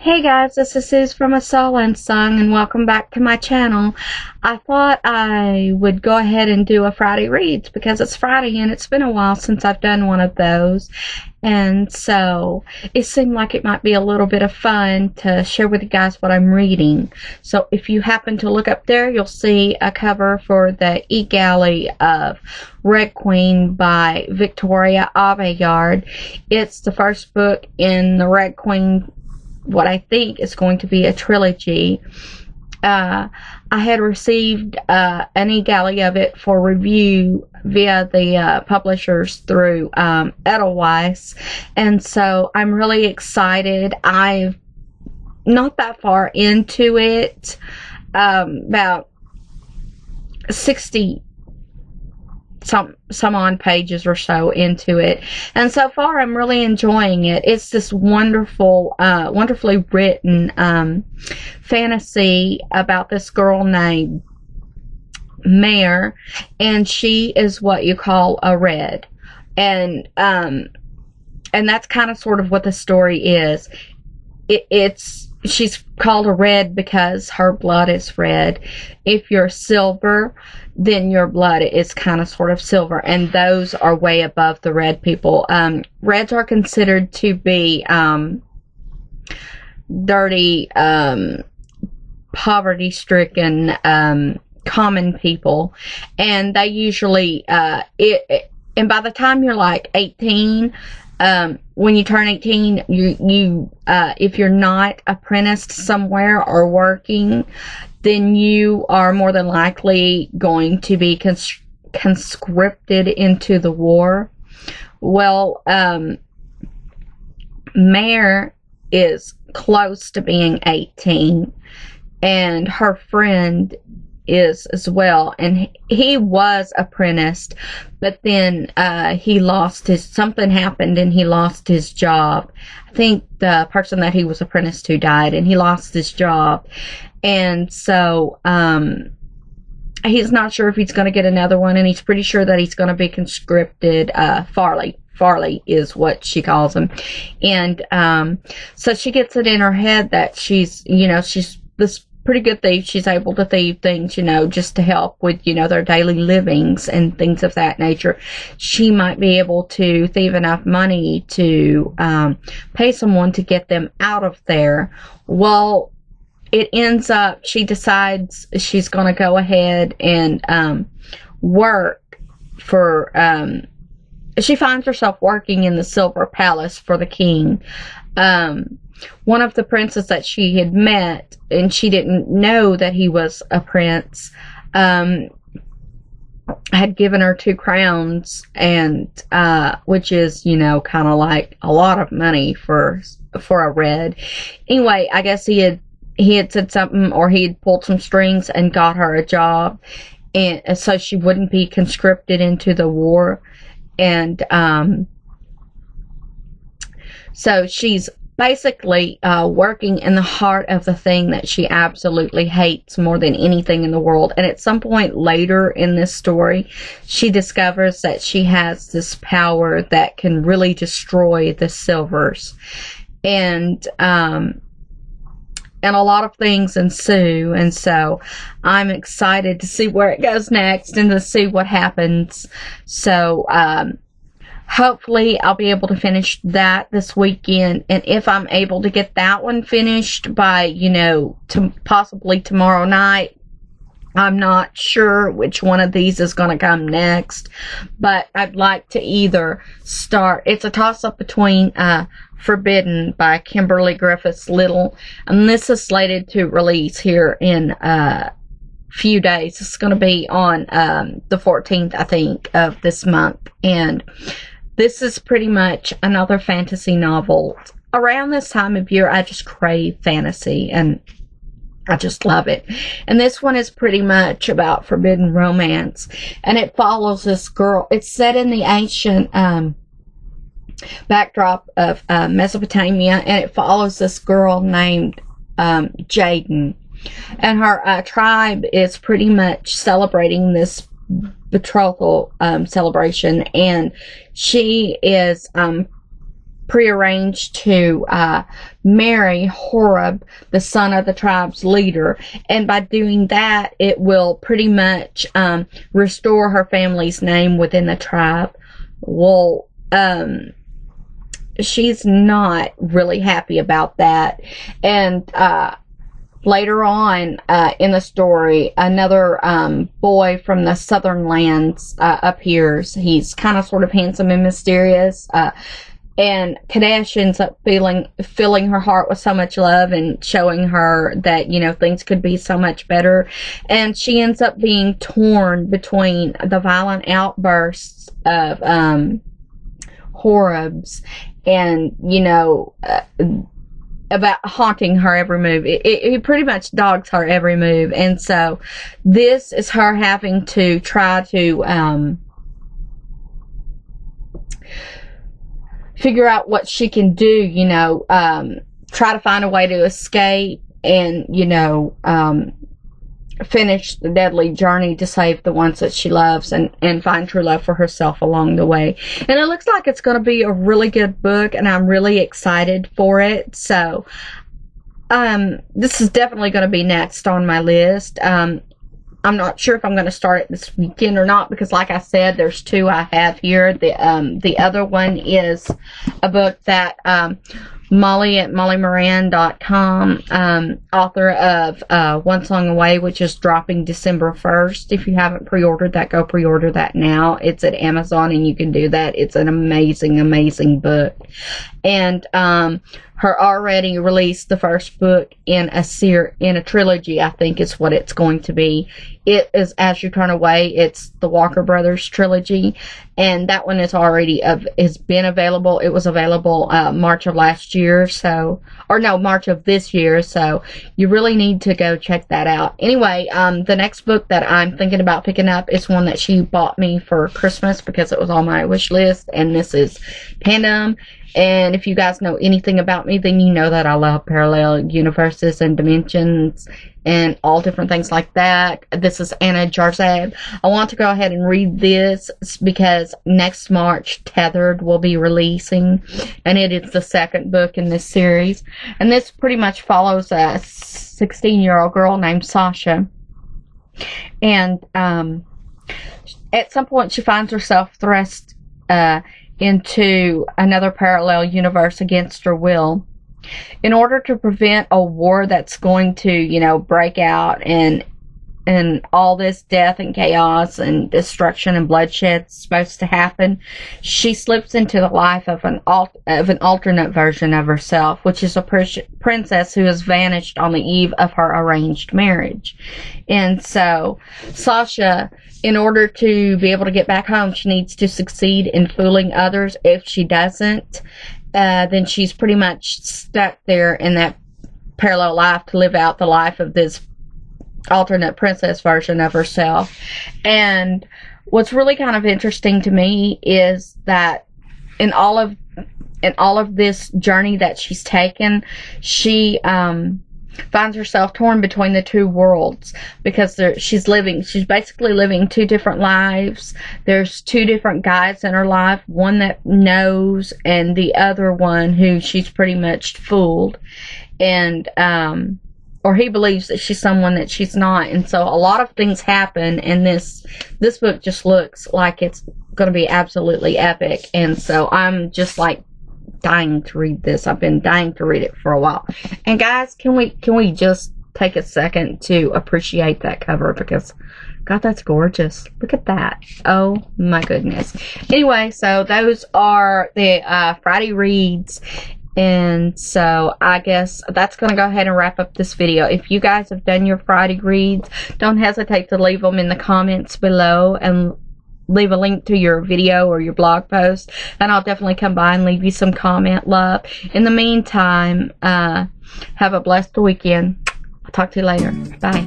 Hey guys, this is Suze from Asala and Song, and welcome back to my channel. I thought I would go ahead and do a Friday Reads because it's Friday and it's been a while since I've done one of those. And so it seemed like it might be a little bit of fun to share with you guys what I'm reading. So if you happen to look up there, you'll see a cover for the e-galley of Red Queen by Victoria Aveyard. It's the first book in the Red Queen, what I think is going to be a trilogy. I had received an e-galley of it for review via the publishers through Edelweiss, and so I'm really excited. I'm not that far into it, about 60 some odd pages or so into it, and so far I'm really enjoying it. It's this wonderful, wonderfully written fantasy about this girl named Mare, and she is what you call a red, and that's kind of sort of what the story is. She's called a red because her blood is red. If you're silver, then your blood is kind of sort of silver, and those are way above the red people. Reds are considered to be dirty, poverty-stricken, common people, and they usually and by the time you're like 18, when you turn 18, you if you're not apprenticed somewhere or working, then you are more than likely going to be conscripted into the war. Well, Mare is close to being 18, and her friend is as well, and he was apprenticed, but then he lost his, something happened and he lost his job. I think the person that he was apprenticed to died and he lost his job, and so he's not sure if he's going to get another one, and he's pretty sure that he's going to be conscripted. Farley is what she calls him, and so she gets it in her head that she's this pretty good thief. She's able to thieve things, just to help with, their daily livings and things of that nature. She might be able to thieve enough money to pay someone to get them out of there. Well, it ends up, she decides she's going to go ahead and work for, she finds herself working in the Silver Palace for the king. One of the princes that she had met, and she didn't know that he was a prince, had given her 2 crowns, and which is, kind of like a lot of money for a red. Anyway, I guess he had said something, or he had pulled some strings and got her a job, and so she wouldn't be conscripted into the war. And so she's basically working in the heart of the thing that she absolutely hates more than anything in the world. And at some point later in this story, she discovers that she has this power that can really destroy the silvers. And a lot of things ensue, and so I'm excited to see where it goes next and to see what happens. So hopefully I'll be able to finish that this weekend, and if I'm able to get that one finished by, possibly tomorrow night, I'm not sure which one of these is going to come next, but I'd like to either start, it's a toss-up between Forbidden by Kimberly Griffiths Little, and this is slated to release here in a few days. It's going to be on the 14th, I think, of this month, and this is pretty much another fantasy novel. Around this time of year, I just crave fantasy, and I just love it. And this one is pretty much about forbidden romance, and it follows this girl. It's set in the ancient backdrop of Mesopotamia, and it follows this girl named Jaden, and her tribe is pretty much celebrating this betrothal celebration, and she is prearranged to marry Horeb, the son of the tribe's leader. And by doing that, it will pretty much restore her family's name within the tribe. Well, she's not really happy about that. And later on in the story, another boy from the southern lands appears. He's kind of sort of handsome and mysterious. And Kadesh ends up filling her heart with so much love and showing her that, you know, things could be so much better. And she ends up being torn between the violent outbursts of Horeb's and, you know, about haunting her every move. It pretty much dogs her every move. And so this is her having to try to figure out what she can do, you know, try to find a way to escape and, you know, finish the deadly journey to save the ones that she loves and find true love for herself along the way. And it looks like it's going to be a really good book, and I'm really excited for it. So, this is definitely going to be next on my list. I'm not sure if I'm going to start it this weekend or not, because like I said, there's two I have here. The other one is a book that Molly at mollymoran.com, author of One Song Away, which is dropping December 1st. If you haven't pre-ordered that, go pre-order that now. It's at Amazon and you can do that. It's an amazing, amazing book. And her already released the first book in a trilogy, I think is what it's going to be. It is As You Turn Away. It's the Walker Brothers trilogy, and that one is already has been available. It was available March of last year, March of this year, so you really need to go check that out. Anyway, the next book that I'm thinking about picking up is one that she bought me for Christmas because it was on my wish list, and this is Pandem. And if you guys know anything about me, then you know that I love parallel universes and dimensions and all different things like that. This is Anna Jarzab. I want to go ahead and read this because next March Tethered will be releasing, and it is the second book in this series. And this pretty much follows a 16-year-old girl named Sasha. And at some point she finds herself thrust into another parallel universe against her will in order to prevent a war that's going to, you know, break out and all this death and chaos and destruction and bloodshed is supposed to happen. She slips into the life of an alternate version of herself, which is a princess who has vanished on the eve of her arranged marriage. And so Sasha, in order to be able to get back home, she needs to succeed in fooling others. If she doesn't, then she's pretty much stuck there in that parallel life to live out the life of this alternate princess version of herself. And what's really kind of interesting to me is that in all of this journey that she's taken, she finds herself torn between the two worlds because she's basically living two different lives. There's two different guys in her life, one that knows and the other one who she's pretty much fooled, and or he believes that she's someone that she's not. And so a lot of things happen, and this book just looks like it's going to be absolutely epic. And so I'm just like dying to read this. I've been dying to read it for a while. And guys, can we just take a second to appreciate that cover, because God, that's gorgeous. Look at that. Oh my goodness. Anyway, so those are the Friday reads. And so I guess that's going to go ahead and wrap up this video. If you guys have done your Friday reads, don't hesitate to leave them in the comments below and leave a link to your video or your blog post, and I'll definitely come by and leave you some comment love. In the meantime, have a blessed weekend. I'll talk to you later. Bye.